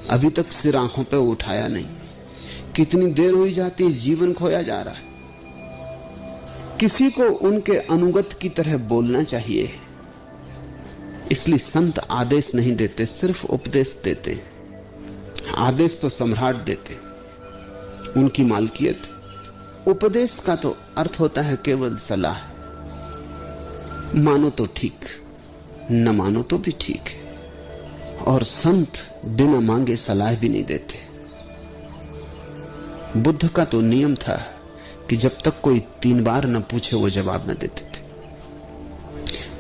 अभी तक सिर आंखों पे उठाया नहीं। कितनी देर हुई जाती है, जीवन खोया जा रहा है। किसी को उनके अनुगत की तरह बोलना चाहिए, इसलिए संत आदेश नहीं देते, सिर्फ उपदेश देते। आदेश तो सम्राट देते, उनकी मालकियत। उपदेश का तो अर्थ होता है केवल सलाह। मानो तो ठीक, न मानो तो भी ठीक है। और संत बिना मांगे सलाह भी नहीं देते। बुद्ध का तो नियम था कि जब तक कोई 3 बार न पूछे वो जवाब न देते थे।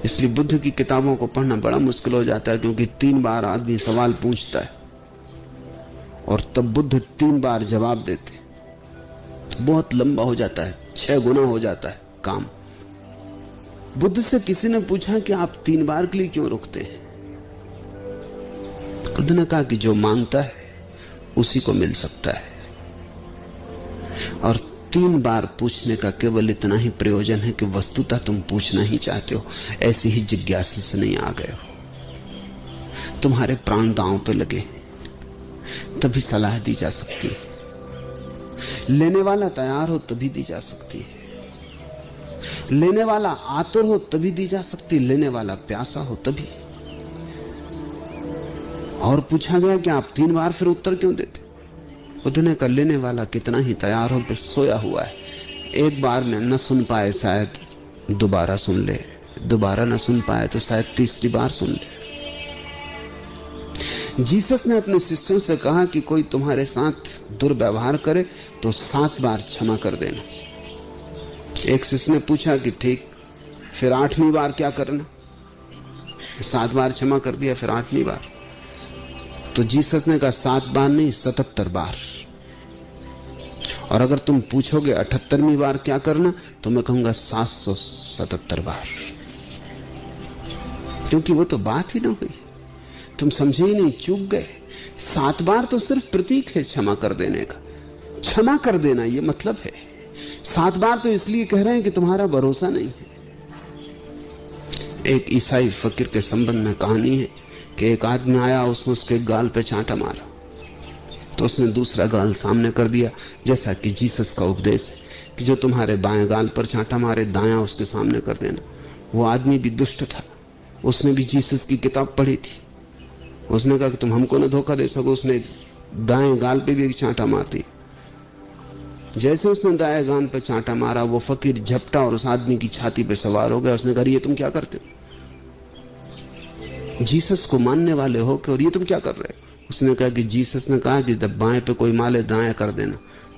इसलिए बुद्ध की किताबों को पढ़ना बड़ा मुश्किल हो जाता है, क्योंकि 3 बार आदमी सवाल पूछता है और तब बुद्ध 3 बार जवाब देते। बहुत लंबा हो जाता है, 6 गुना हो जाता है काम। बुद्ध से किसी ने पूछा कि आप 3 बार के लिए क्यों रुकते हैं? बुद्ध ने कहा कि जो मांगता है उसी को मिल सकता है, और 3 बार पूछने का केवल इतना ही प्रयोजन है कि वस्तुतः तुम पूछना ही चाहते हो, ऐसी ही जिज्ञासा से नहीं आ गए हो। तुम्हारे प्राण दांव पे लगे, तभी सलाह दी जा सकती है। लेने वाला तैयार हो तभी दी जा सकती है। लेने वाला आतुर हो तभी दी जा सकती है, लेने वाला प्यासा हो तभी। और पूछा गया कि आप 3 बार फिर उत्तर क्यों देते? बुद्ध ने कहा लेने वाला कितना ही तैयार हो, फिर सोया हुआ है। एक बार में न सुन पाए, शायद दोबारा सुन ले, दोबारा न सुन पाए तो शायद तीसरी बार सुन ले। जीसस ने अपने शिष्यों से कहा कि कोई तुम्हारे साथ दुर्व्यवहार करे तो 7 बार क्षमा कर देना। एक शिष्य ने पूछा कि ठीक, फिर 8वीं बार क्या करना? 7 बार क्षमा कर दिया, फिर 8वीं बार। तो जीसस ने कहा 7 बार नहीं, 77 बार। और अगर तुम पूछोगे 78वीं बार क्या करना, तो मैं कहूंगा 777 बार, क्योंकि वो तो बात ही ना हुई। तुम समझे ही नहीं, चूक गए। 7 बार तो सिर्फ प्रतीक है क्षमा कर देने का। क्षमा कर देना ये मतलब है। 7 बार तो इसलिए कह रहे हैं कि तुम्हारा भरोसा नहीं है। एक ईसाई फकीर के संबंध में कहानी है कि एक आदमी आया, उसने उसके गाल पे चांटा मारा, तो उसने दूसरा गाल सामने कर दिया, जैसा कि जीसस का उपदेश है कि जो तुम्हारे बाएं गाल पर चांटा मारे, दायां उसके सामने कर देना। वो आदमी भी दुष्ट था, उसने भी जीसस की किताब पढ़ी थी। उसने कहा कि तुम हमको न धोखा दे सको, उसने दाएं गाल पे भी एक चांटा मार दी। जैसे उसने दाएं गाल पे चांटा मारा, वो फकीर झपटा और उस आदमी की छाती पे सवार हो गया। उसने कहा ये तुम क्या करते हो? जीसस को मानने वाले हो कि, और ये तुम क्या कर रहे हो? उसने कहा कि जीसस ने कहा कि जब बाएं पे कोई मारे दाएं कर देना।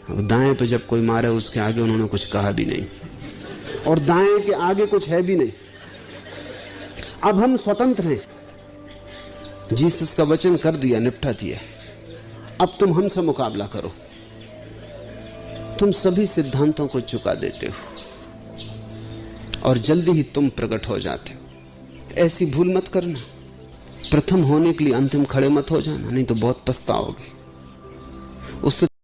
अब दाएं पे जब कोई मारे, उसके आगे उन्होंने कुछ कहा भी नहीं, और दाएं के आगे कुछ है भी नहीं। अब हम स्वतंत्र हैं, जीसस का वचन कर दिया, निपटा दिया। अब तुम हमसे मुकाबला करो। तुम सभी सिद्धांतों को चुका देते हो और जल्दी ही तुम प्रकट हो जाते हो। ऐसी भूल मत करना। प्रथम होने के लिए अंतिम खड़े मत हो जाना, नहीं तो बहुत पछताओगे। उससे